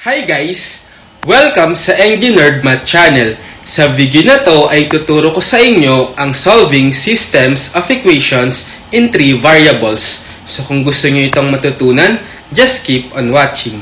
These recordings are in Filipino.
Hi guys! Welcome sa enginerdmath channel. Sa video na to ay tuturo ko sa inyo ang solving systems of equations in 3 variables. So kung gusto nyo itong matutunan, just keep on watching.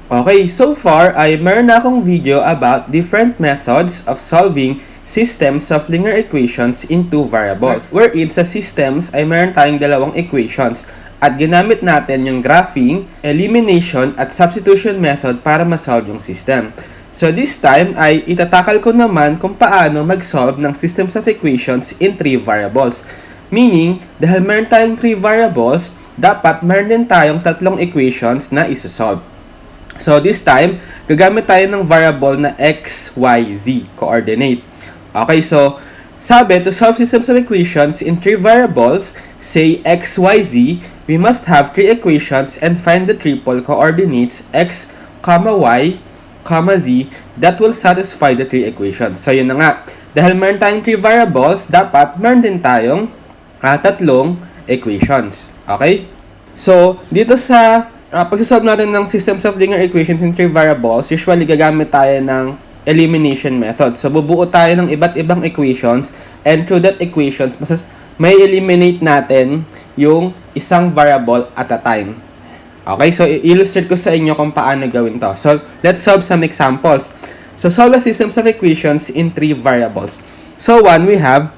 Okay, so far ay meron na akong video about different methods of solving systems of linear equations in 2 variables. Wherein sa systems ay meron tayong dalawang equations at ginamit natin yung graphing, elimination at substitution method para ma-solve yung system. So this time ay itatakal ko naman kung paano mag-solve ng systems of equations in 3 variables. Meaning, dahil meron tayong 3 variables, dapat meron din tayong tatlong equations na isa-solve. So, this time, gagamit tayo ng variable na x, y, z, coordinate. Okay, so, sabi, to solve systems of equations in 3 variables, say x, y, z, we must have 3 equations and find the triple coordinates x, y, z that will satisfy the 3 equations. So, yun na nga. Dahil meron tayong 3 variables, dapat meron din tayong tatlong equations. Okay? So, dito sa pag-solve natin ng systems of linear equations in 3 variables, usually gagamit tayo ng elimination method. So, bubuo tayo ng iba't ibang equations and through that equations, may eliminate natin yung isang variable at a time. Okay, so i-illustrate ko sa inyo kung paano gawin to. So, let's solve some examples. So, solve the systems of equations in 3 variables. So, 1, we have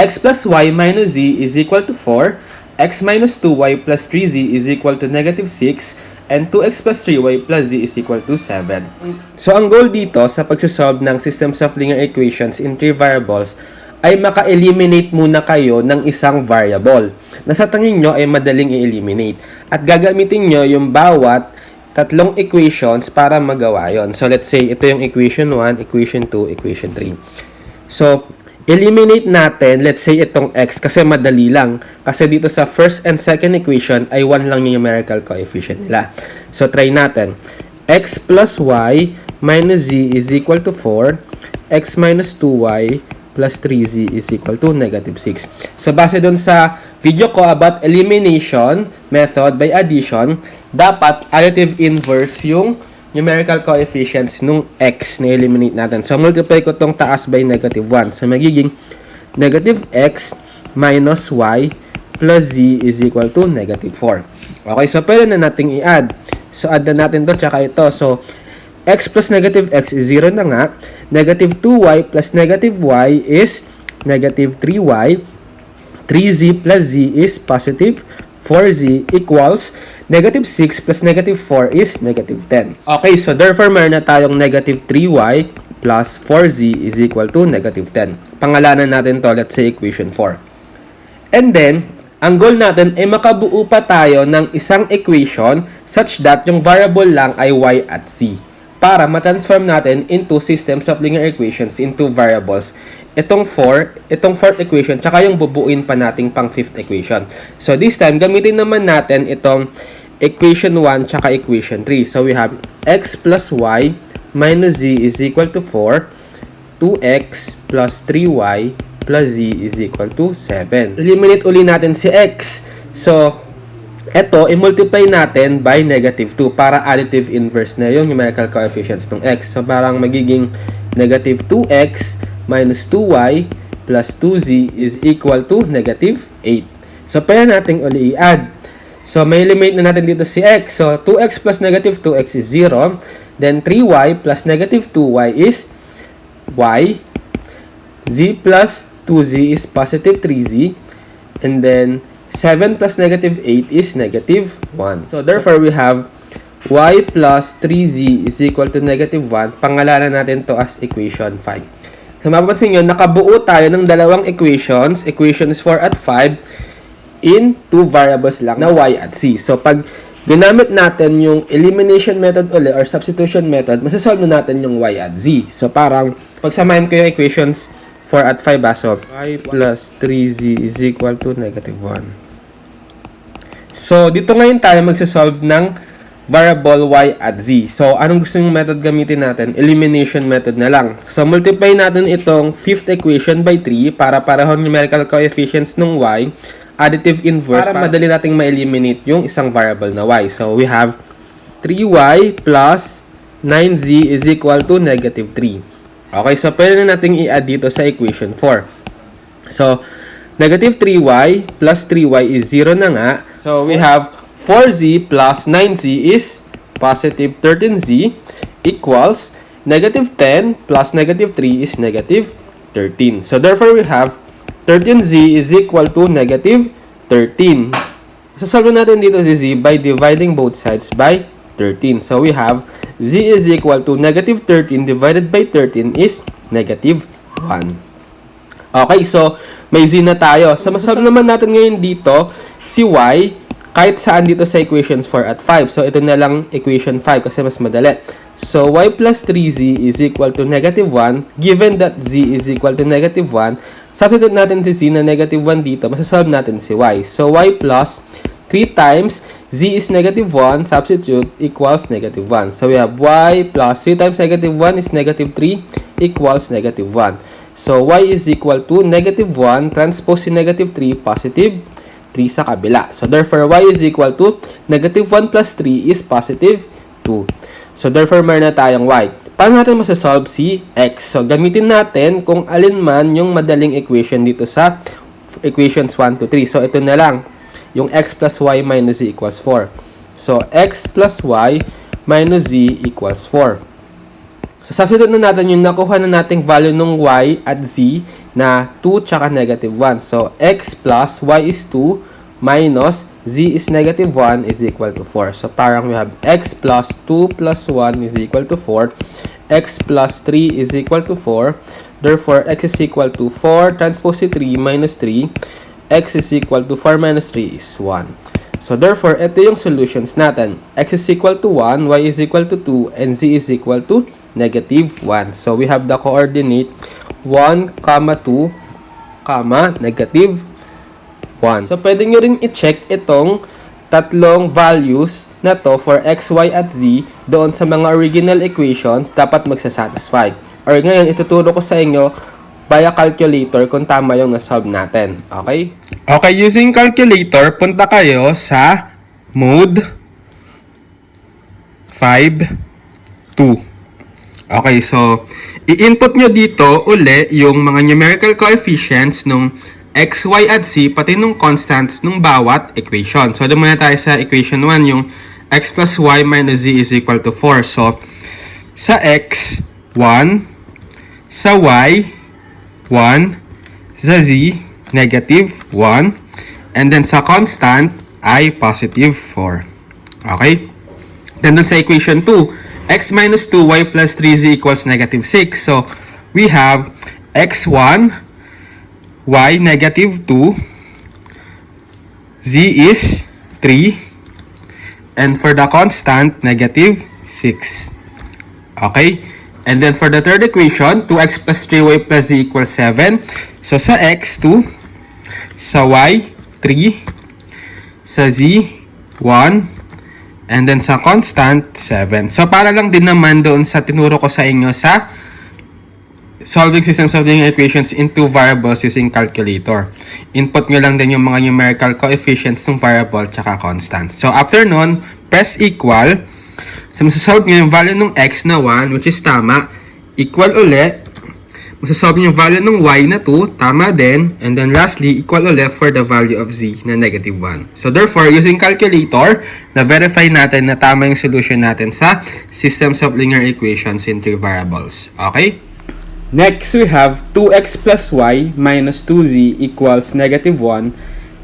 x plus y minus z is equal to 4, x minus 2y plus 3z is equal to negative 6, and 2x plus 3y plus z is equal to 7. So, ang goal dito sa pagsasolve ng systems of linear equations in 3 variables ay maka-eliminate muna kayo ng isang variable na sa tingin nyo ay madaling i-eliminate. At gagamitin nyo yung bawat tatlong equations para magawa yon. So, let's say, ito yung equation 1, equation 2, equation 3. So, eliminate natin, let's say, itong x kasi madali lang. Kasi dito sa first and second equation ay 1 lang yung numerical coefficient nila. So, try natin. X plus y minus z is equal to 4. X minus 2y plus 3z is equal to negative 6. So, base dun sa video ko about elimination method by addition, dapat additive inverse yung numerical coefficients nung x na eliminate natin. So, multiply ko tong taas by negative 1. So, magiging negative x minus y plus z is equal to negative 4. Okay, so pwede na nating i-add. So, add na natin to tsaka ito. So, x plus negative x is 0 na nga. Negative 2y plus negative y is negative 3y. 3z plus z is positive 4z equals negative 6 plus negative 4 is negative 10. Okay, so therefore, meron na tayong negative 3y plus 4z is equal to negative 10. Pangalanan natin to, let's say, equation 4. And then, ang goal natin ay makabuo pa tayo ng isang equation such that yung variable lang ay y at z para ma-transform natin into systems of linear equations into variables. Itong fourth equation, tsaka yung bubuuin pa nating pang fifth equation. So, this time, gamitin naman natin itong equation 1 tsaka equation 3. So, we have x plus y minus z is equal to 4. 2x plus 3y plus z is equal to 7. Eliminate uli natin si x. So, eto, i-multiply natin by negative 2 para additive inverse na yung numerical coefficients ng x. So, parang magiging negative 2x minus 2y plus 2z is equal to negative 8. So, pwede natin uli i-add. So, may eliminate na natin dito si x. So, 2x plus negative 2x is 0. Then, 3y plus negative 2y is y. Z plus 2z is positive 3z. And then, 7 plus negative 8 is negative 1. So, therefore, we have y plus 3z is equal to negative 1. Pangalanan natin to as equation 5. So, mapapansin nyo, nakabuo tayo ng dalawang equations, equations 4 at 5, in 2 variables lang na y at z. So, pag ginamit natin yung elimination method uli or substitution method, masasolve na natin yung y at z. So, parang, pagsamahin ko yung equations 4 at 5, so, y plus 3z is equal to negative 1. So, dito ngayon tayo magsasolve ng variable y at z. So, anong gusto yung method gamitin natin? Elimination method na lang. So, multiply natin itong fifth equation by 3 para parehong numerical coefficients ng y, additive inverse, para madali nating ma-eliminate yung isang variable na y. So, we have 3y plus 9z is equal to negative 3. Okay, so pwede na nating i-add dito sa equation 4. So, negative 3y plus 3y is 0 na nga. So, we have 4z plus 9z is positive 13z equals negative 10 plus negative 3 is negative 13. So, therefore, we have 13z is equal to negative 13. Sasolve natin dito si z by dividing both sides by 13. So, we have z is equal to negative 13 divided by 13 is negative 1. Okay, so, may z na tayo. So, masasolve naman natin ngayon dito si y kahit saan dito sa equations 4 at 5. So, ito na lang equation 5 kasi mas madali. So, y plus 3z is equal to negative 1. Given that z is equal to negative 1, substitute natin si z na negative 1 dito. Masasolve natin si y. So, y plus 3 times z is negative 1, substitute equals negative 1. So, we have y plus 3 times negative 1 is negative 3 equals negative 1. So, y is equal to negative 1 transpose si negative 3, positive 3 sa kabila. So, therefore, y is equal to negative 1 plus 3 is positive 2. So, therefore, meron na tayong y. Paano natin masasolve si x? So, gamitin natin kung alin man yung madaling equation dito sa equations 1 to 3. So, ito na lang. Yung x plus y minus z equals 4. So, x plus y minus z equals 4. So, substitute na natin yung nakuha na nating value ng y at z na 2 tsaka negative 1. So, x plus y is 2 minus z is negative 1 is equal to 4. So, parang we have x plus 2 plus 1 is equal to 4. X plus 3 is equal to 4. Therefore, x is equal to 4 transpose 3 minus 3. X is equal to 4 minus 3 is 1. So, therefore, ito yung solutions natin. X is equal to 1, y is equal to 2, and z is equal to negative 1. So, we have the coordinate 1, 2, negative 1. So, pwede nyo rin i-check itong tatlong values na to for x, y, at z doon sa mga original equations dapat magsasatisfy. Or ngayon, ituturo ko sa inyo via calculator kung tama yung nasolve natin. Okay? Okay, using calculator, punta kayo sa mode 5, 2. Okay, so, i-input nyo dito uli yung mga numerical coefficients nung x, y, at z, pati nung constants nung bawat equation. So, doon muna tayo sa equation 1, yung x plus y minus z is equal to 4. So, sa x, 1, sa y, 1, sa z, negative 1, and then sa constant ay positive 4. Okay? Then dun sa equation 2, x minus 2y plus 3z equals negative 6. So, we have x1, y negative 2, z is 3, and for the constant, negative 6. Okay? And then for the third equation, 2x plus 3y plus z equals 7. So, sa x, 2, sa y, 3, sa z, 1, and then sa constant, 7. So, para lang din naman doon sa tinuro ko sa inyo sa solving systems of linear equations into variables using calculator. Input nyo lang din yung mga numerical coefficients ng variable tsaka constants. So, after nun, press equal. So, masasolve nyo yung value ng x na 1, which is tama. Equal ulit. Masasolve nyo yung value ng y na 2, tama din. And then lastly, equal ulit for the value of z na negative 1. So, therefore, using calculator, na-verify natin na tama yung solution natin sa systems of linear equations into variables. Okay? Next, we have 2x plus y minus 2z equals negative 1,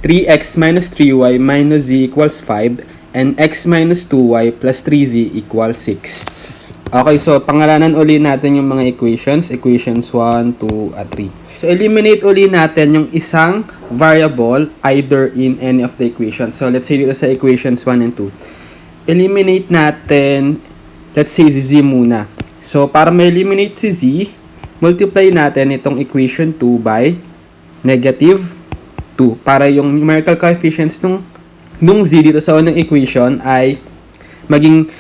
3x minus 3y minus z equals 5, and x minus 2y plus 3z equals 6. Okay, so pangalanan uli natin yung mga equations. Equations 1, 2, at 3. So, eliminate uli natin yung isang variable either in any of the equations. So, let's say dito sa equations 1 and 2. Eliminate natin, let's say, si z muna. So, para ma-eliminate si z, multiply natin itong equation 2 by negative 2. Para yung numerical coefficients nung z dito sa unang equation ay maging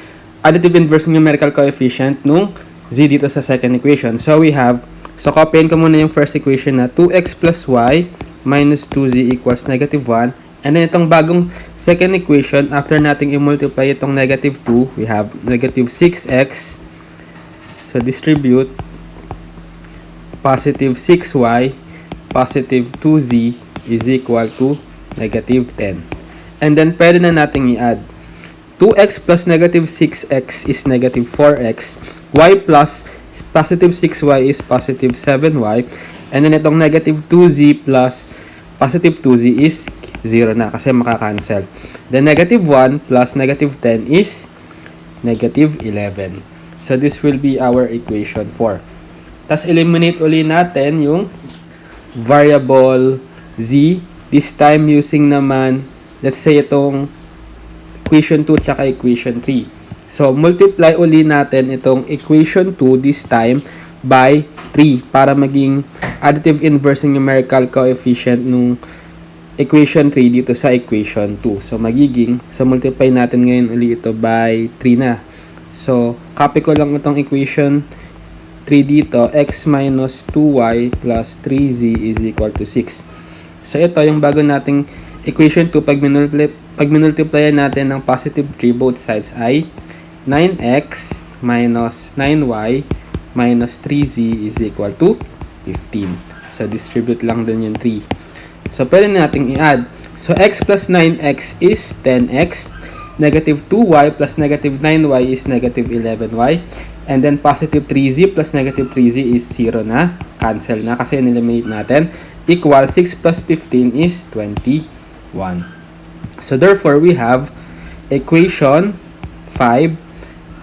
additive inverse numerical coefficient nung z dito sa second equation. So copyin ko muna yung first equation na 2x plus y minus 2z equals negative 1. And then itong bagong second equation, after nating i-multiply itong negative 2, we have negative 6x. So distribute positive 6y, positive 2z is equal to negative 10. And then pwede na nating i-add. 2x plus negative 6x is negative 4x. Y plus positive 6y is positive 7y. And then itong negative 2z plus positive 2z is 0 na kasi makakancel. Then negative 1 plus negative 10 is negative 11. So this will be our equation 4. Tapos eliminate uli natin yung variable z. This time using naman, let's say itong equation 2 tsaka equation 3. So multiply uli natin itong equation 2 this time by 3 para maging additive inverse numerical coefficient nung equation 3 dito sa equation 2. So multiply natin ngayon ulit ito by 3 na. So copy ko lang itong equation 3 dito, x minus 2y plus 3z is equal to 6. So ito yung bago nating equation 2, pag minultiply natin ng positive 3 both sides ay 9x minus 9y minus 3z is equal to 15. So distribute lang din yung 3. So, pwede nating i-add. So, x plus 9x is 10x. Negative 2y plus negative 9y is negative 11y. And then, positive 3z plus negative 3z is 0 na. Cancel na kasi in-eliminate natin. Equal 6 plus 15 is 21. So, therefore, we have equation 5.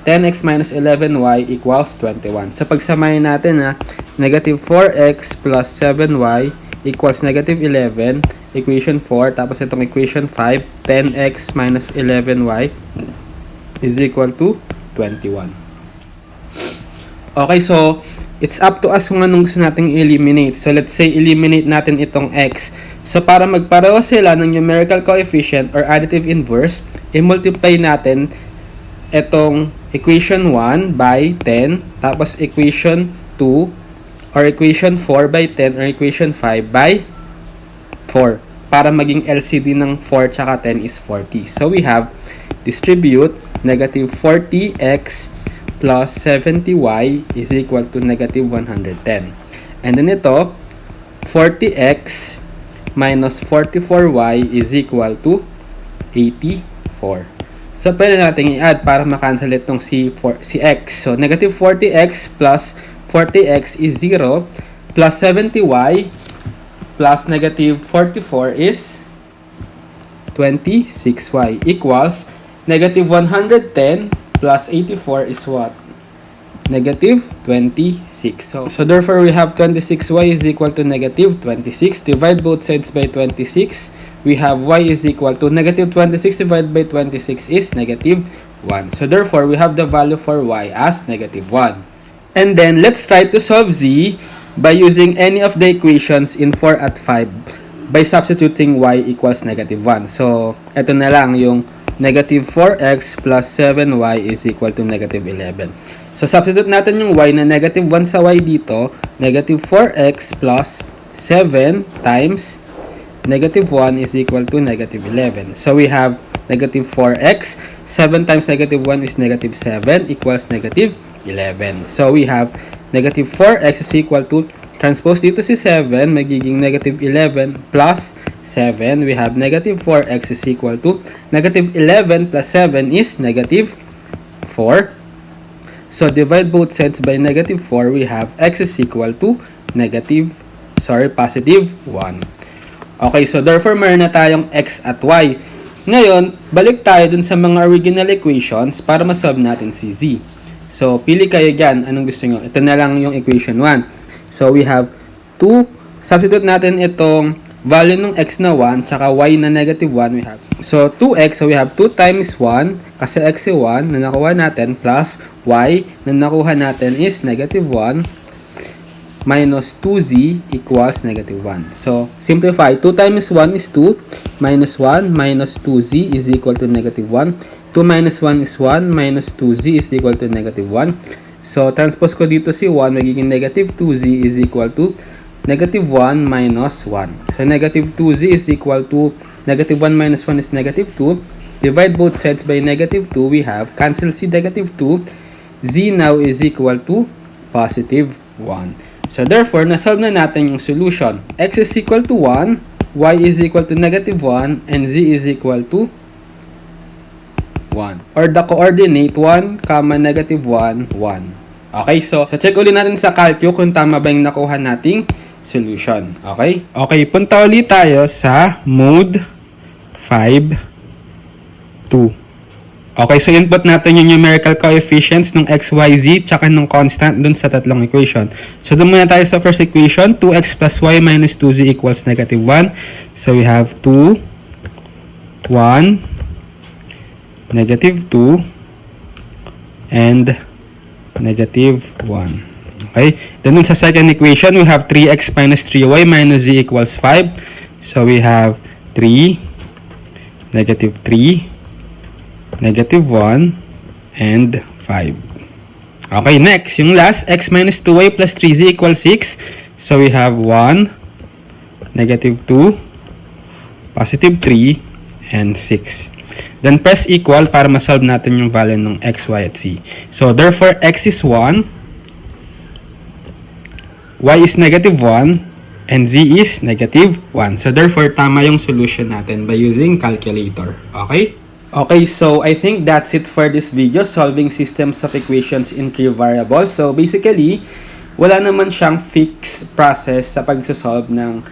10x minus 11y equals 21. So, pagsamahin natin na negative 4x plus 7y equals negative 11, equation 4, tapos itong equation 5, 10x minus 11y is equal to 21. Okay, so, it's up to us kung anong gusto nating eliminate. So, let's say, eliminate natin itong x. So, para magpareho sila ng numerical coefficient or additive inverse, i-multiply natin itong equation 1 by 10, tapos equation 2, or equation 4 by 10 or equation 5 by 4 para maging LCD ng 4 tsaka 10 is 40. So we have distribute negative 40x plus 70y is equal to negative 110. And then ito, 40x minus 44y is equal to 84. So pwede natin i-add para makancel itong si x. So negative 40x plus 40x is 0 plus 70y plus negative 44 is 26y equals negative 110 plus 84 is what? Negative 26. So therefore we have 26y is equal to negative 26. Divide both sides by 26. We have y is equal to negative 26 divided by 26 is negative 1. So therefore we have the value for y as negative 1. And then, let's try to solve z by using any of the equations in 4 at 5 by substituting y equals negative 1. So, ito na lang yung negative 4x plus 7y is equal to negative 11. So, substitute natin yung y na negative 1 sa y dito. Negative 4x plus 7 times negative 1 is equal to negative 11. So, we have negative 4x. 7 times negative 1 is negative 7 equals negative 11. So, we have negative 4x is equal to, transpose dito si 7, magiging negative 11 plus 7. We have negative 4x is equal to, negative 11 plus 7 is negative 4. So, divide both sides by negative 4. We have x is equal to positive 1. Okay, so therefore, meron na tayong x at y. Ngayon, balik tayo dun sa mga original equations para masolve natin si z. So, pili kayo dyan. Anong gusto nyo? Ito na lang yung equation 1. So, we have 2. Substitute natin itong value ng x na 1 tsaka y na negative 1. We have. So, 2x. So, we have 2 times 1 kasi x is 1 na nakuha natin plus y na nakuha natin is negative 1 minus 2z equals negative 1. So, simplify. 2 times 1 is 2 minus 1 minus 2z is equal to negative 1. 2 minus 1 is 1, minus 2z is equal to negative 1. So, transpose ko dito si 1, magiging negative 2z is equal to negative 1 minus 1. So, negative 2z is equal to negative 1 minus 1 is negative 2. Divide both sides by negative 2, we have cancel si negative 2. Z now is equal to positive 1. So, therefore, nasolve na natin yung solution. X is equal to 1, y is equal to negative 1, and z is equal to 1. Or the coordinate 1, negative 1, 1. Okay, so check ulit natin sa calcu kung tama ba yung nakuha nating solution. Okay? Okay, punta ulit tayo sa mode 5, 2. Okay, so input natin yung numerical coefficients ng x, y, z, tsaka ng constant dun sa tatlong equation. So, dun muna tayo sa first equation, 2x plus y minus 2z equals negative 1. So, we have 2, 1, negative 2, and negative 1. Okay, then sa second equation, we have 3x minus 3y minus z equals 5. So, we have 3, negative 3, negative 1, and 5. Okay, next, yung last, x minus 2y plus 3z equals 6. So, we have 1, negative 2, positive 3, and 6. Then, press equal para masolve natin yung value ng x, y, at z. So, therefore, x is 1, y is negative 1, and z is negative 1. So, therefore, tama yung solution natin by using calculator. Okay? Okay, so I think that's it for this video, solving systems of equations in 3 variables. So basically, wala naman siyang fixed process sa pagsosolve ng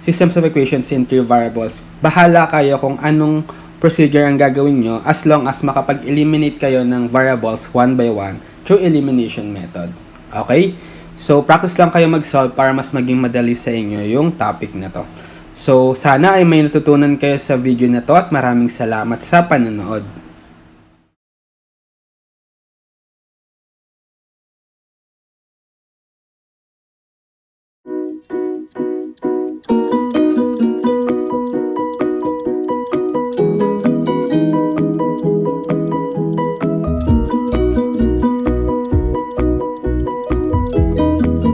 systems of equations in 3 variables. Bahala kayo kung anong procedure ang gagawin nyo as long as makapag-eliminate kayo ng variables one by one through elimination method. Okay? So practice lang kayo mag-solve para mas maging madali sa inyo yung topic na to. So, sana ay may natutunan kayo sa video na to at maraming salamat sa panonood.